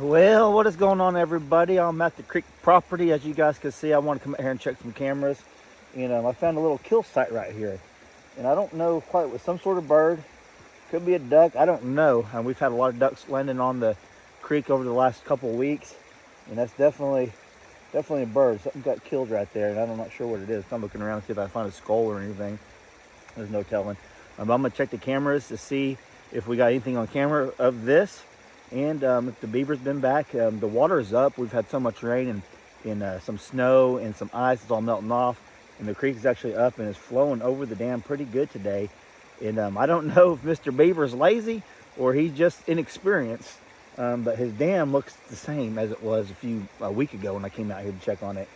Well, what is going on, everybody? I'm at the creek property. As you guys can see, I want to come out here and check some cameras. I found a little kill site right here, and I don't know quite, with some sort of bird. Could be a duck, I don't know. And we've had a lot of ducks landing on the creek over the last couple of weeks, and that's definitely a bird. Something got killed right there, and I'm not sure what it is. I'm looking around to see if I find a skull or anything. There's no telling. I'm gonna check the cameras to see if we got anything on camera of this. And if the beaver's been back, the water is up. We've had so much rain and some snow and some ice. It's all melting off. And the creek is actually up and is flowing over the dam pretty good today. And I don't know if Mr. Beaver's lazy or he's just inexperienced. But his dam looks the same as it was a week ago when I came out here to check on it.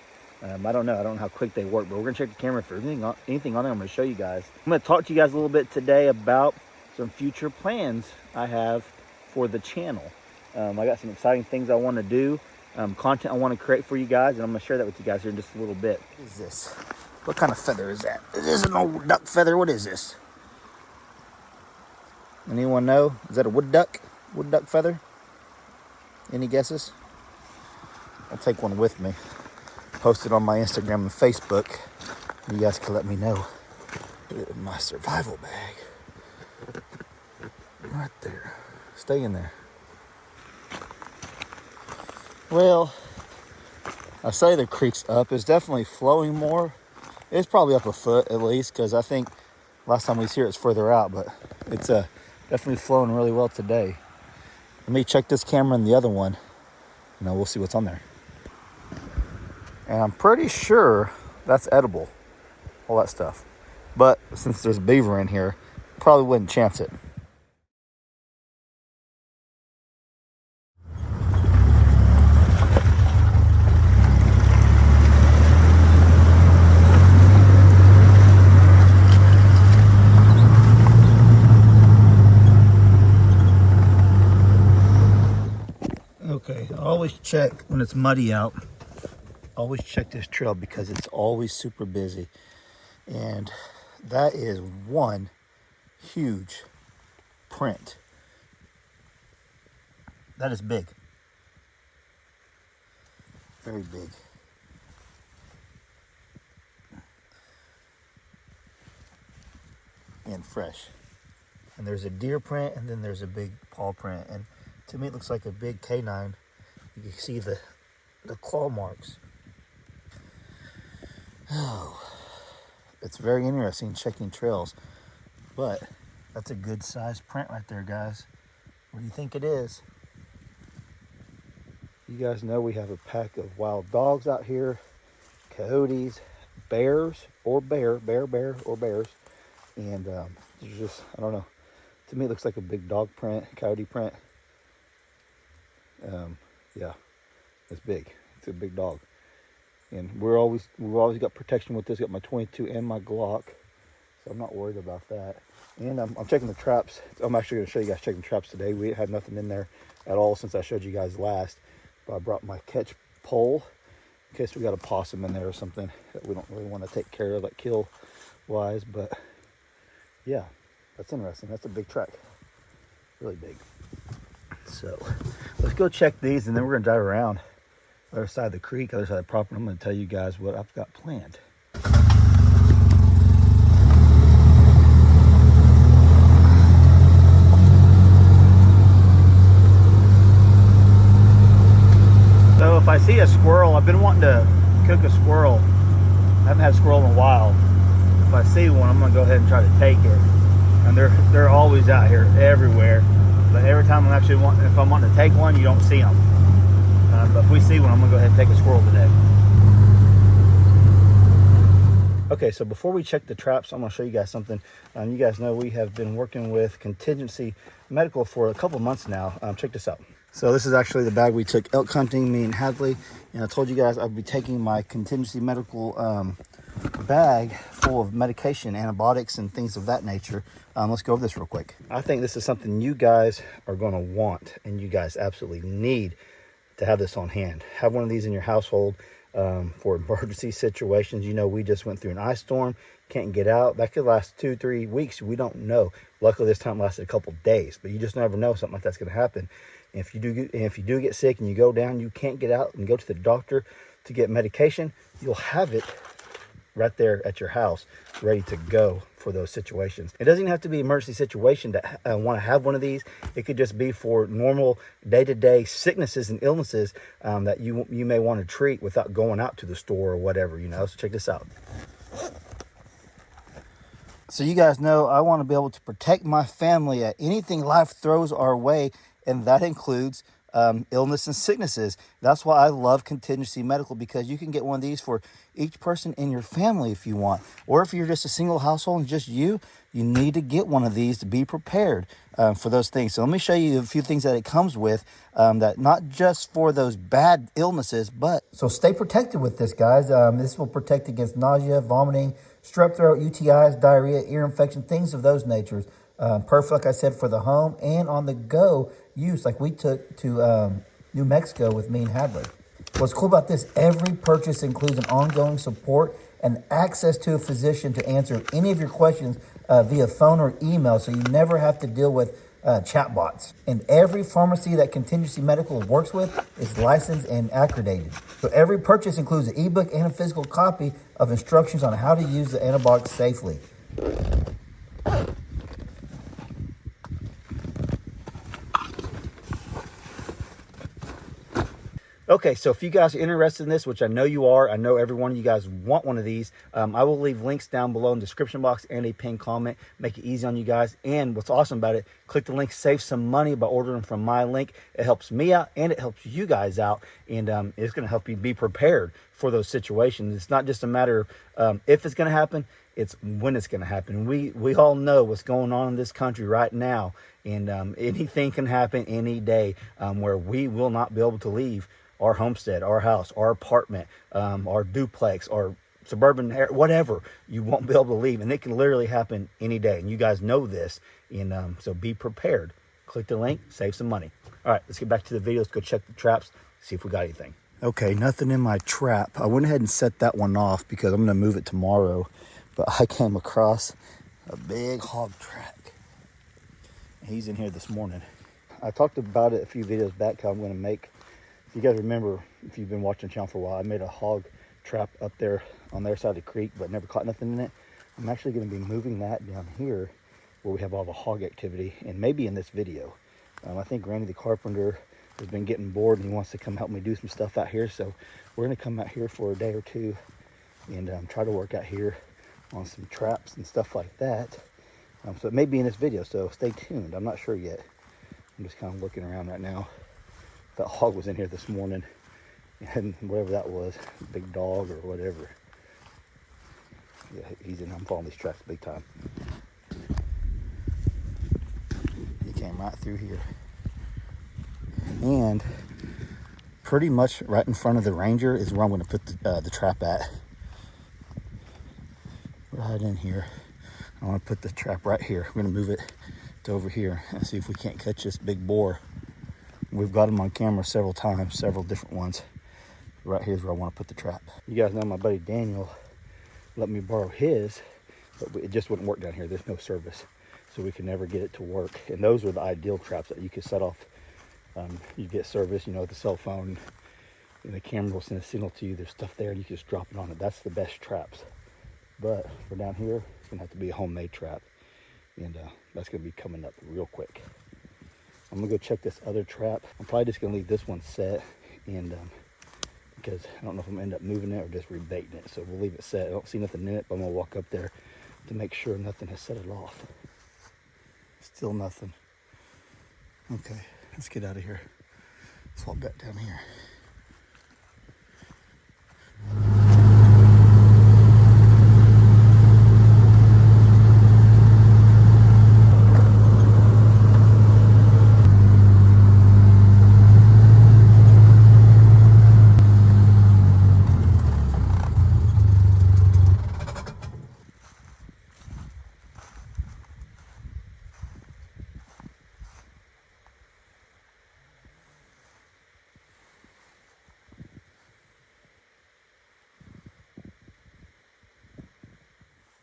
I don't know how quick they work, but we're gonna check the camera for anything on there. I'm gonna show you guys. I'm gonna talk to you guys a little bit today about some future plans I have for the channel. I got some exciting things I want to do, content I want to create for you guys, and I'm going to share that with you guys here in just a little bit. What is this? What kind of feather is that? Is this an old duck feather? What is this? Anyone know? Is that a wood duck? Wood duck feather? Any guesses? I'll take one with me. Post it on my Instagram and Facebook. You guys can let me know. My survival bag. Right there. Stay in there. Well, I say the creek's up. It's definitely flowing more. It's probably up a foot at least, because I think last time we was here it's further out, but it's definitely flowing really well today. Let me check this camera and the other one. We'll see what's on there. And I'm pretty sure that's edible, all that stuff. But since there's a beaver in here, probably wouldn't chance it. Okay, I always check when it's muddy out. Always check this trail because it's always super busy. And that is one huge print. That is big. Very big. And fresh. And there's a deer print, and then there's a big paw print. And to me, it looks like a big canine. You can see the claw marks. Oh, it's very interesting checking trails. But that's a good size print right there, guys. What do you think it is? You guys know we have a pack of wild dogs out here, coyotes, bears, or bears. And there's just, I don't know. To me, it looks like a big dog print, coyote print. Yeah, it's big. It's a big dog. And we've always got protection with this. Got my 22 and my Glock, so I'm not worried about that. And I'm checking the traps. I'm actually going to show you guys checking traps today. We had nothing in there at all since I showed you guys last. But I brought my catch pole in case we got a possum in there or something that we don't really want to take care of, like kill wise. But yeah, that's interesting. That's a big track, really big. So let's go check these, and then we're gonna drive around the other side of the creek, other side of the property. I'm gonna tell you guys what I've got planned. So if I see a squirrel, I've been wanting to cook a squirrel. I haven't had a squirrel in a while. If I see one, I'm gonna go ahead and try to take it. And they're always out here, everywhere. But every time if I'm wanting to take one, you don't see them. But if we see one, I'm gonna go ahead and take a squirrel today. Okay, so before we check the traps, I'm gonna show you guys something. You guys know we have been working with Contingency Medical for a couple months now. Check this out. So this is actually the bag we took elk hunting, me and Hadley. And I told you guys I'd be taking my Contingency Medical bag full of medication, antibiotics, and things of that nature. Let's go over this real quick. I think this is something you guys are going to want, and you guys absolutely need to have this on hand. Have one of these in your household for emergency situations. We just went through an ice storm, can't get out. That could last 2-3 weeks. We don't know. Luckily, this time lasted a couple days, but you just never know something like that's going to happen. If you do get sick and you go down, you can't get out and go to the doctor to get medication, you'll have it right there at your house, ready to go for those situations. It doesn't even have to be an emergency situation to want to have one of these. It could just be for normal day-to-day sicknesses and illnesses that you may want to treat without going out to the store or whatever, you know. So check this out. So you guys know I want to be able to protect my family at anything life throws our way, and that includes illness and sicknesses. That's why I love Contingency Medical, because you can get one of these for each person in your family if you want. Or if you're just a single household and just you need to get one of these to be prepared for those things. So let me show you a few things that it comes with, that not just for those bad illnesses, but... So stay protected with this, guys. This will protect against nausea, vomiting, strep throat, UTIs, diarrhea, ear infection, things of those natures. Perfect, like I said, for the home and on the go use, like we took to New Mexico with me and Hadley. What's cool about this, every purchase includes an ongoing support and access to a physician to answer any of your questions via phone or email, so you never have to deal with chatbots. And every pharmacy that Contingency Medical works with is licensed and accredited. So every purchase includes an ebook and a physical copy of instructions on how to use the antibiotics safely. Okay, so if you guys are interested in this, which I know you are, I know every one of you guys want one of these, I will leave links down below in the description box and a pinned comment, make it easy on you guys. And what's awesome about it, click the link, save some money by ordering from my link. It helps me out and it helps you guys out, and it's going to help you be prepared for those situations. It's not just a matter of if it's going to happen, it's when it's going to happen. We all know what's going on in this country right now, and anything can happen any day, where we will not be able to leave our homestead, our house, our apartment, our duplex, our suburban, whatever. You won't be able to leave, and it can literally happen any day. And you guys know this, and so be prepared. Click the link, save some money. All right, let's get back to the video. Let's go check the traps, see if we got anything. Okay, nothing in my trap. I went ahead and set that one off because I'm gonna move it tomorrow, but I came across a big hog track. He's in here this morning. I talked about it a few videos back, how I'm gonna make, you guys remember, if you've been watching the channel for a while, I made a hog trap up there on their side of the creek, but never caught nothing in it. I'm actually going to be moving that down here where we have all the hog activity, and maybe in this video. I think Randy the carpenter has been getting bored and he wants to come help me do some stuff out here. So we're going to come out here for a day or two and try to work out here on some traps and stuff like that. So it may be in this video, so stay tuned. I'm not sure yet. I'm just kind of looking around right now. That hog was in here this morning, and whatever that was, big dog or whatever. Yeah, he's in. I'm following these tracks big time. He came right through here, and pretty much right in front of the Ranger is where I'm going to put the trap at. Right in here. I want to put the trap right here. I'm going to move it to over here and see if we can't catch this big boar. We've got them on camera several times, several different ones. Right here's where I want to put the trap. You guys know my buddy Daniel let me borrow his, but it just wouldn't work down here. There's no service, so we could never get it to work. And those were the ideal traps that you could set off. You get service, you know, with the cell phone, and the camera will send a signal to you. There's stuff there, and you can just drop it on it. That's the best traps. But for down here, it's gonna have to be a homemade trap, and that's gonna be coming up real quick. I'm gonna go check this other trap. I'm probably just gonna leave this one set, and because I don't know if I'm gonna end up moving it or just rebaiting it. So we'll leave it set. I don't see nothing in it, but I'm gonna walk up there to make sure nothing has set it off. Still nothing. Okay, let's get out of here. Let's walk back down here.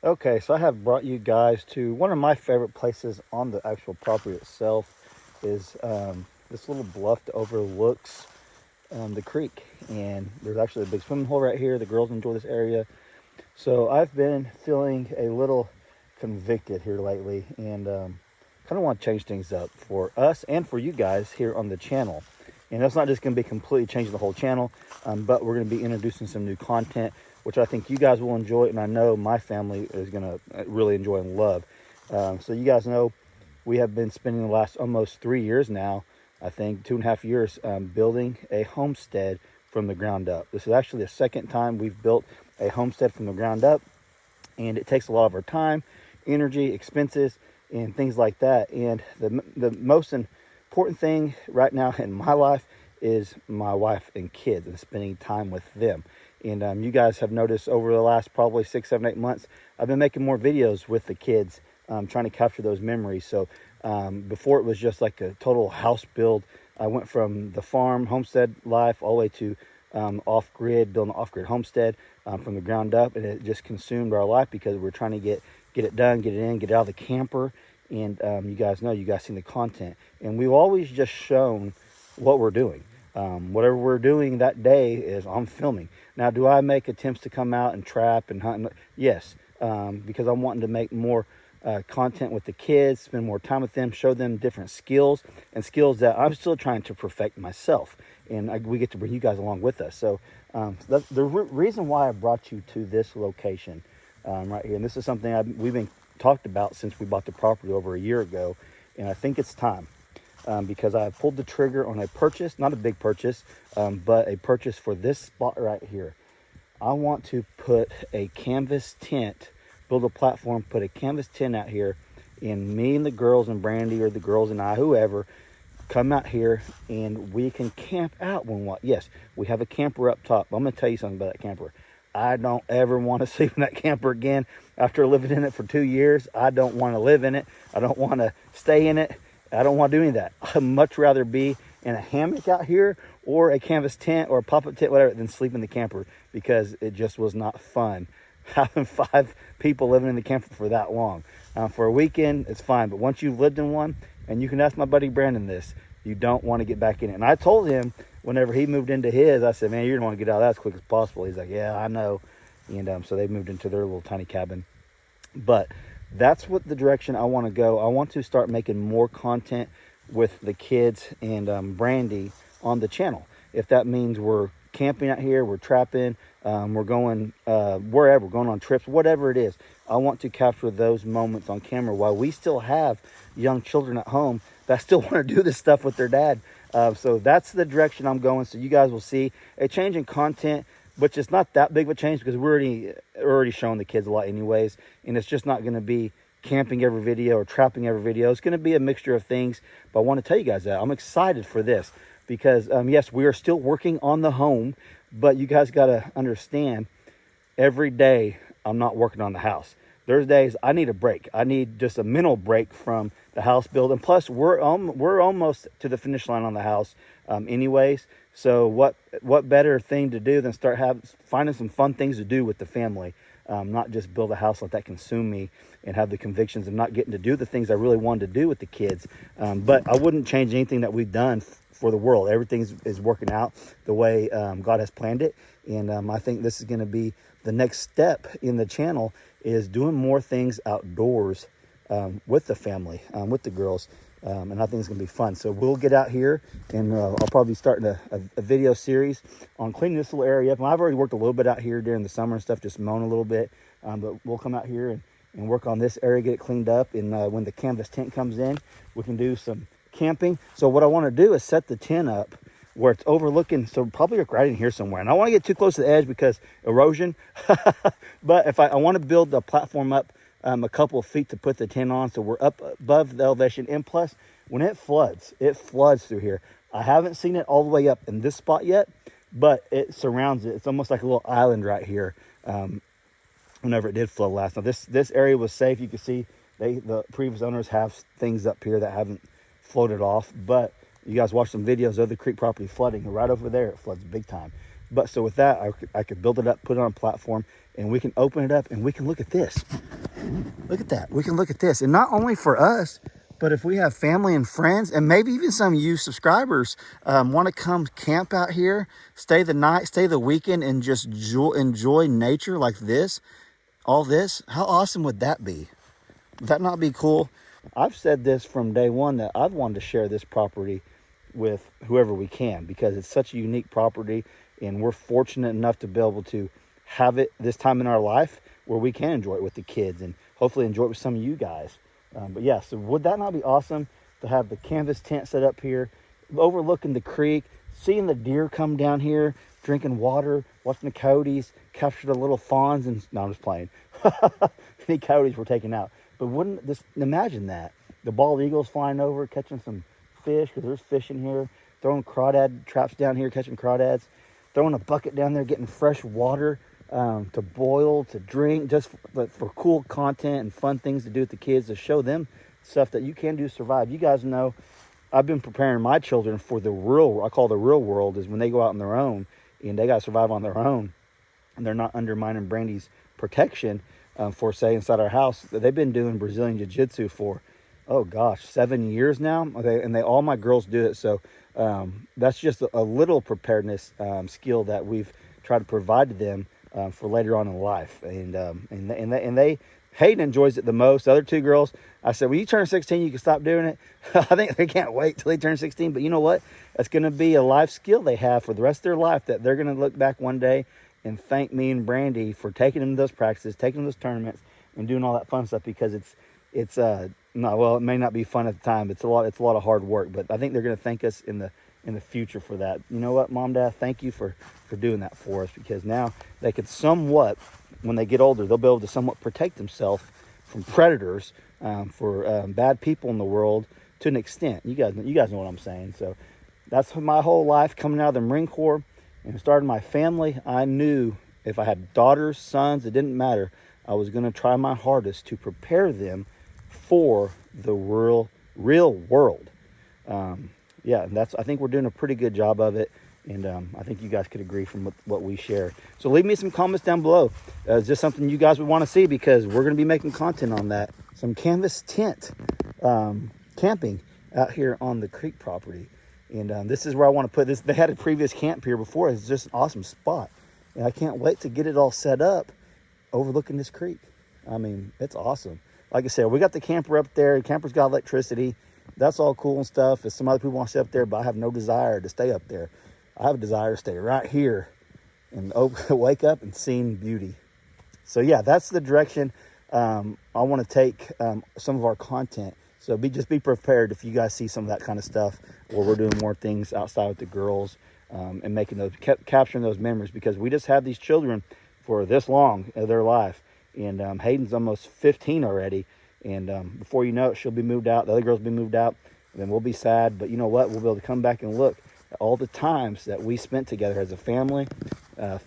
Okay, so I have brought you guys to one of my favorite places on the actual property itself. Is this little bluff that overlooks the creek, and there's actually a big swimming hole right here. The girls enjoy this area. So I've been feeling a little convicted here lately, and kind of want to change things up for us and for you guys here on the channel. And that's not just going to be completely changing the whole channel, but we're going to be introducing some new content, which I think you guys will enjoy, and I know my family is going to really enjoy and love. So you guys know we have been spending the last almost 3 years now, I think 2.5 years, building a homestead from the ground up. This is actually the second time we've built a homestead from the ground up, and it takes a lot of our time, energy, expenses, and things like that. And the most important thing right now in my life is my wife and kids and spending time with them. And you guys have noticed over the last probably 6, 7, 8 months, I've been making more videos with the kids, trying to capture those memories. So before it was just like a total house build. I went from the farm homestead life all the way to off-grid, building an off-grid homestead from the ground up, and it just consumed our life because we're trying to get it done, get it in, get it out of the camper. And you guys know, you guys seen the content, and we've always just shown what we're doing. Whatever we're doing that day is I'm filming. Now, do I make attempts to come out and trap and hunt? Yes, because I'm wanting to make more content with the kids, spend more time with them, show them different skills and skills that I'm still trying to perfect myself. And we get to bring you guys along with us. So that's the reason why I brought you to this location right here. And this is something we've been talked about since we bought the property over a year ago. And I think it's time because I pulled the trigger on a purchase, not a big purchase, but a purchase for this spot right here. I want to put a canvas tent, build a platform, put a canvas tent out here, and me and the girls and Brandy, or the girls and I, whoever, come out here and we can camp out when what? Yes, we have a camper up top. I'm going to tell you something about that camper. I don't ever want to sleep in that camper again. After living in it for 2 years, I don't want to live in it. I don't want to stay in it. I don't want to do any of that. I'd much rather be in a hammock out here or a canvas tent or a pop-up tent, whatever, than sleep in the camper, because it just was not fun having 5 people living in the camper for that long. For a weekend, it's fine, but once you've lived in one, and you can ask my buddy Brandon this, you don't want to get back in it. And I told him whenever he moved into his, I said, man, you're going to want to get out of that as quick as possible. He's like, yeah, I know. And so they moved into their little tiny cabin. But that's what the direction I want to go. I want to start making more content with the kids and Brandy on the channel. If that means we're camping out here, we're trapping, we're going wherever, we're going on trips, whatever it is. I want to capture those moments on camera while we still have young children at home that still want to do this stuff with their dad. So that's the direction I'm going. So you guys will see a change in content, which is not that big of a change because we're already showing the kids a lot anyways. And it's just not going to be camping every video or trapping every video. It's going to be a mixture of things. But I want to tell you guys that I'm excited for this because, yes, we are still working on the home, but you guys got to understand, every day I'm not working on the house. There's days I need a break. I need just a mental break from the house build. And plus, we're almost to the finish line on the house anyways. So what better thing to do than start finding some fun things to do with the family, not just build a house, let that consume me, and have the convictions of not getting to do the things I really wanted to do with the kids. But I wouldn't change anything that we've done for the world. Everything is working out the way God has planned it. And I think this is going to be the next step in the channel, is doing more things outdoors with the family, with the girls. And I think it's going to be fun. So we'll get out here, and I'll probably be starting a video series on cleaning this little area up. And I've already worked a little bit out here during the summer and stuff, just mowing a little bit. But we'll come out here and work on this area, get it cleaned up. And when the canvas tent comes in, we can do some camping. So what I want to do is set the tent up where it's overlooking, so probably right in here somewhere. And I don't want to get too close to the edge because erosion. But if I want to build the platform up a couple of feet to put the tent on, so we're up above the elevation. And plus, when it floods through here. I haven't seen it all the way up in this spot yet, but it surrounds it. It's almost like a little island right here. Whenever it did flood last. Now this area was safe. You can see the previous owners have things up here that haven't floated off, but you guys watch some videos of the creek property flooding, and right over there it floods big time. But so with that, I could build it up, put it on a platform, and we can open it up and we can look at this. Look at that. We can look at this. And not only for us, But if we have family and friends, and maybe even some of you subscribers want to come camp out here, stay the night, stay the weekend, and just enjoy nature like this, all this, how awesome would that be? Would that not be cool? I've said this from day one that I've wanted to share this property with whoever we can, because it's such a unique property, and we're fortunate enough to be able to have it this time in our life where we can enjoy it with the kids and hopefully enjoy it with some of you guys. But yeah, so would that not be awesome to have the canvas tent set up here, overlooking the creek, seeing the deer come down here, drinking water, watching the coyotes capture the little fawns, and no, I'm just playing. Any coyotes were taken out. But wouldn't just imagine that? The bald eagles flying over, catching some fish, because there's fish in here, throwing crawdad traps down here, catching crawdads, throwing a bucket down there, getting fresh water to boil, to drink, just for cool content and fun things to do with the kids, to show them stuff that you can do to survive. You guys know I've been preparing my children for the real, I call the real world, is when they go out on their own and they got to survive on their own, and they're not undermining Brandy's protection for, say, inside our house. They've been doing Brazilian Jiu-Jitsu for, oh gosh, 7 years now. And all my girls do it. So that's just a little preparedness skill that we've tried to provide to them for later on in life. And they Hayden enjoys it the most. The other two girls, I said, when you turn 16, you can stop doing it. I think they can't wait till they turn 16. But you know what? That's going to be a life skill they have for the rest of their life, that they're going to look back one day and thank me and Brandy for taking them to those practices, taking them to those tournaments, and doing all that fun stuff, because it's no, well, it may not be fun at the time, but it's a lot of hard work. But I think they're going to thank us in the future for that. You know what, Mom, Dad, thank you for doing that for us, because now they can somewhat, when they get older, they'll be able to somewhat protect themselves from predators, for bad people in the world, to an extent. You guys know what I'm saying. So that's my whole life coming out of the Marine Corps and starting my family. I knew if I had daughters, sons, it didn't matter. I was going to try my hardest to prepare them for the real world. Yeah, and I think we're doing a pretty good job of it. And I think you guys could agree from what we share. So leave me some comments down below. Is this something you guys would want to see? Because we're going to be making content on that. Some canvas tent camping out here on the creek property. And this is where I want to put this. They had a previous camp here before. It's just an awesome spot. And I can't wait to get it all set up overlooking this creek. I mean, it's awesome. Like I said, we got the camper up there. The camper's got electricity. That's all cool and stuff. If some other people want to stay up there, but I have no desire to stay up there. I have a desire to stay right here and wake up and seeing beauty. So yeah, that's the direction I want to take some of our content. So just be prepared if you guys see some of that kind of stuff, where we're doing more things outside with the girls and making those, capturing those memories, because we just have these children for this long of their life. And Hayden's almost 15 already. And before you know it, she'll be moved out. The other girls will be moved out. And then we'll be sad. But you know what? We'll be able to come back and look at all the times that we spent together as a family,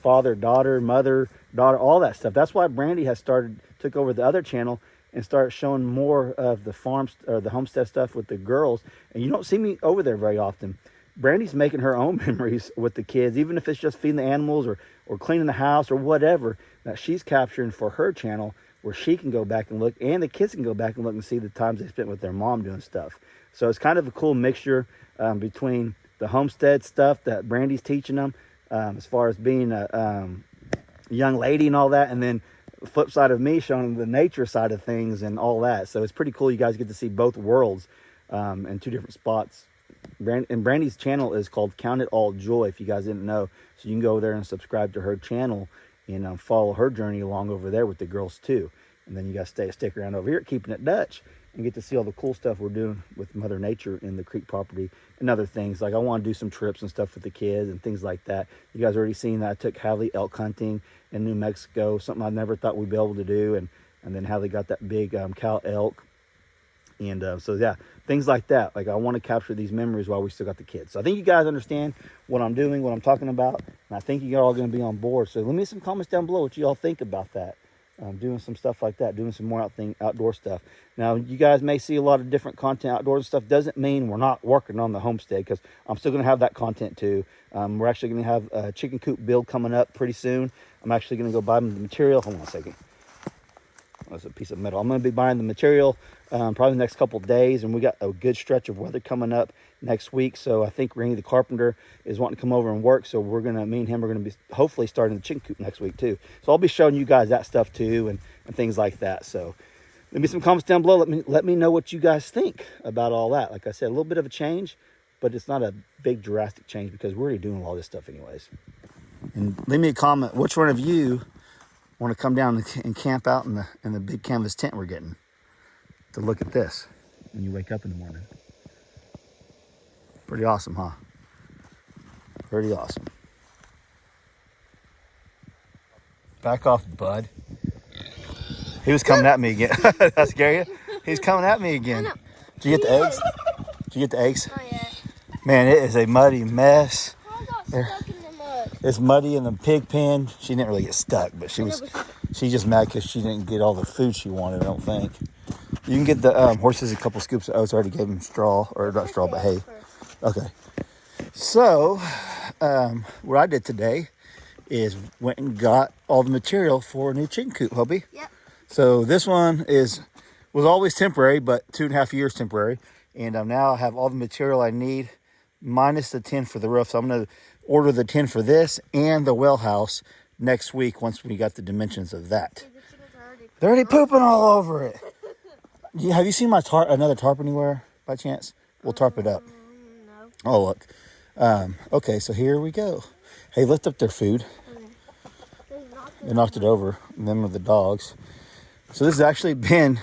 father, daughter, mother, daughter, all that stuff. That's why Brandy took over the other channel and started showing more of the farms or the homestead stuff with the girls. And you don't see me over there very often. Brandy's making her own memories with the kids, even if it's just feeding the animals or cleaning the house or whatever that she's capturing for her channel, where she can go back and look, and the kids can go back and look and see the times they spent with their mom doing stuff. So it's kind of a cool mixture between the homestead stuff that Brandy's teaching them, as far as being a young lady and all that, and then the flip side of me showing them the nature side of things and all that. So it's pretty cool. You guys get to see both worlds in two different spots. And Brandy's channel is called Count It All Joy, if you guys didn't know. So you can go over there and subscribe to her channel and follow her journey along over there with the girls too. And then you guys stick around over here at Keeping It Dutch and get to see all the cool stuff we're doing with Mother Nature in the creek property and other things. Like I want to do some trips and stuff with the kids and things like that. You guys already seen that I took Hallie elk hunting in New Mexico, something I never thought we'd be able to do. And then Hallie got that big cow elk. And so yeah, things like that. Like I want to capture these memories while we still got the kids. So I think you guys understand what I'm doing, what I'm talking about, and I think you all going to be on board. So leave me some comments down below what you all think about that. Doing some stuff like that, doing some more outdoor stuff. Now you guys may see a lot of different content outdoors and stuff. Doesn't mean we're not working on the homestead, because I'm still going to have that content too. We're actually going to have a chicken coop build coming up pretty soon. I'm actually going to go buy them the material. Hold on a second. That's a piece of metal. I'm going to be buying the material probably the next couple of days, and we got a good stretch of weather coming up next week. So I think Randy the carpenter is wanting to come over and work. So me and him are going to be hopefully starting the chicken coop next week too. So I'll be showing you guys that stuff too, and things like that. So leave me some comments down below. Let me know what you guys think about all that. Like I said, a little bit of a change, but it's not a big drastic change because we're already doing all this stuff anyways. And leave me a comment, which one of you want to come down and camp out in the big canvas tent we're getting to look at this when you wake up in the morning. Pretty awesome, huh? Pretty awesome. Back off, bud. He was coming at me again. Did that scare you? He's coming at me again. Did you get the eggs? Did you get the eggs? Not yet. Man, it is a muddy mess. I got stuck in the mud. It's muddy in the pig pen. She didn't really get stuck, but she's just mad because she didn't get all the food she wanted, I don't think. You can get the horses a couple scoops of oats. I already gave them straw, or not straw, but hay. Okay. So, what I did today is went and got all the material for a new chicken coop, hubby. Yep. So this one was always temporary, but 2.5 years temporary. And now I have all the material I need, minus the tin for the roof. So I'm going to order the tin for this and the well house next week once we got the dimensions of that. They're already pooping all over it. Have you seen my another tarp anywhere by chance? We'll tarp it up. No. Oh, look. Okay, so here we go. Hey, lift up their food. They knocked it over. Them are the dogs. So this has actually been,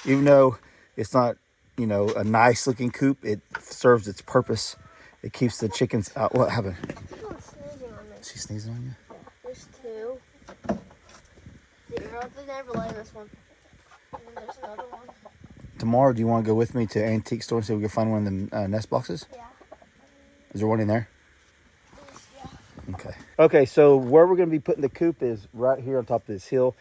even though it's not, a nice looking coop, it serves its purpose. It keeps the chickens out. What happened? Someone's sneezing on me. Is she sneezing on you? There's two. They never lay this one. And then there's another one. Tomorrow, do you want to go with me to antique store and see if we can find one of the nest boxes? Yeah. Is there one in there? Yeah. Okay. Okay, so where we're going to be putting the coop is right here on top of this hill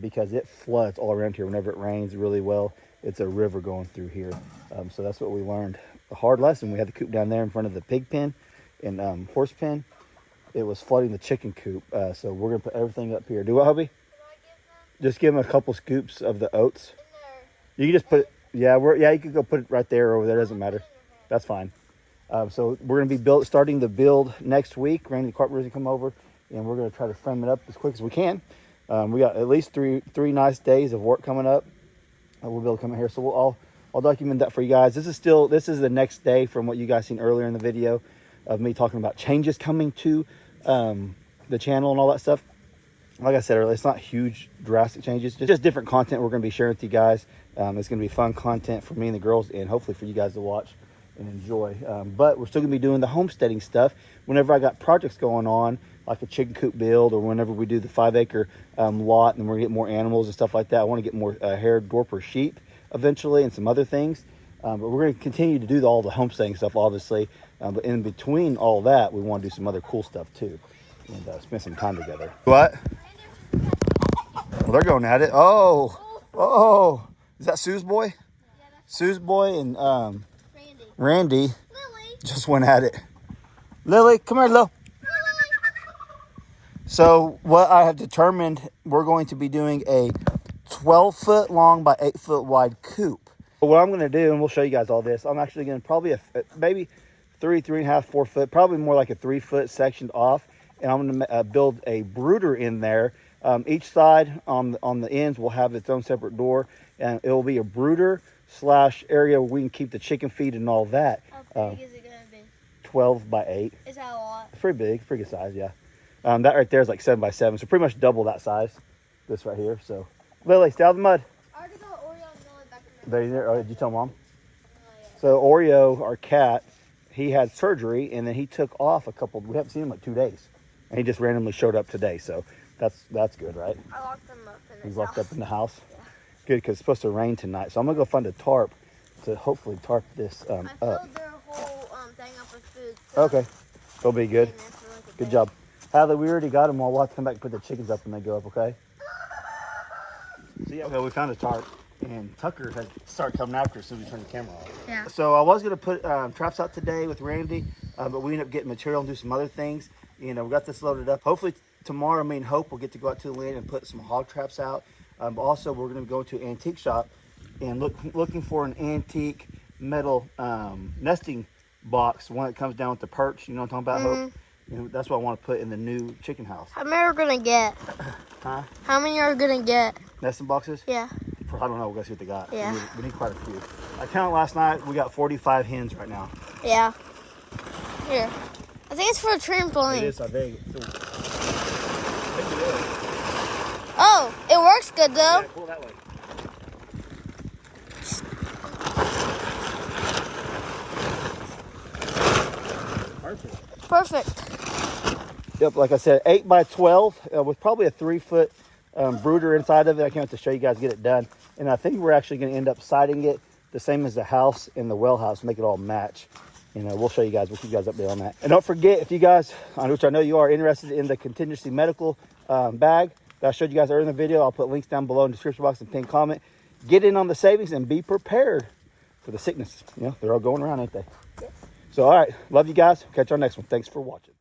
because it floods all around here whenever it rains really well. It's a river going through here. So that's what we learned. A hard lesson. We had the coop down there in front of the pig pen and horse pen. It was flooding the chicken coop. So we're going to put everything up here. Do what, hubby? Just give them a couple scoops of the oats. You can just put it, you could go put it right there or over there. Doesn't matter. That's fine. So we're going to be starting the build next week. Randy the carpenter's going to come over, and we're going to try to frame it up as quick as we can. We got at least three nice days of work coming up. We'll be able to come in here. So I'll document that for you guys. This is the next day from what you guys seen earlier in the video of me talking about changes coming to the channel and all that stuff. Like I said earlier, it's not huge, drastic changes. Just different content we're going to be sharing with you guys. It's going to be fun content for me and the girls, and hopefully for you guys to watch and enjoy. But we're still going to be doing the homesteading stuff. Whenever I got projects going on, like a chicken coop build, or whenever we do the 5-acre lot, and we're going to get more animals and stuff like that. I want to get more haired Dorper sheep eventually, and some other things. But we're going to continue to do all the homesteading stuff, obviously. But in between all that, we want to do some other cool stuff too, and spend some time together. What? Well, they're going at it. Oh, is that Sue's boy? Yeah, Sue's boy and Randy Lily just went at it. Lily, come here, Lil. So what I have determined, we're going to be doing a 12-foot long by 8-foot wide coop. What I'm going to do, and we'll show you guys all this, I'm actually going to probably maybe 3.5, 4 foot, probably more like a 3-foot sectioned off, and I'm going to build a brooder in there. Each side on the ends will have its own separate door, and it will be a brooder / area where we can keep the chicken feed and all that. How big is it going to be? 12 by 8. Is that a lot? It's pretty big, pretty good size, yeah. That right there is like 7 by 7, so pretty much double that size. This right here. So, Lily, stay out of the mud. I already got Oreo and Lily back in There you there. Oh, did you tell Mom? yeah. So Oreo, our cat, he had surgery, and then he took off we haven't seen him in like 2 days, and he just randomly showed up today. So that's good, right? I locked them up in He's the locked house. up in the house. Yeah. Good, because it's supposed to rain tonight. So I'm gonna go find a tarp to hopefully tarp this I up. filled their whole thing up with food. So Okay, it'll be good. in there for like a Good day. job. Hadley, we already got them all. We'll have to come back and put the chickens up when they go up, okay? So yeah, okay, we found a tarp, and Tucker had started coming after us as soon as we turned the camera off. Yeah. So I was gonna put traps out today with Randy, but we ended up getting material and do some other things. We got this loaded up. Hopefully tomorrow, me and Hope will get to go out to the land and put some hog traps out. Also, we're going to go to an antique shop and looking for an antique metal nesting box, one that comes down with the perch. You know what I'm talking about, Hope? And that's what I want to put in the new chicken house. How many are gonna get? Huh? How many are gonna get? Nesting boxes? Yeah. I don't know. We're going to see what they got. Yeah. We need quite a few. I counted last night. We got 45 hens right now. Yeah. Here. I think it's for a trampoline. It is, I think. Oh, it works good though. Yeah, pull that way. Perfect. Yep, like I said, 8 by 12 with probably a 3-foot brooder inside of it. I can't wait to show you guys get it done. And I think we're actually going to end up siding it the same as the house and the well house, make it all match. And we'll show you guys, we'll keep you guys updated on that. And don't forget, if you guys, which I know you are, interested in the contingency medical bag that I showed you guys earlier in the video, I'll put links down below in the description box and pinned comment. Get in on the savings and be prepared for the sickness. You know, they're all going around, ain't they? Yes. So, all right, love you guys. Catch you on the next one. Thanks for watching.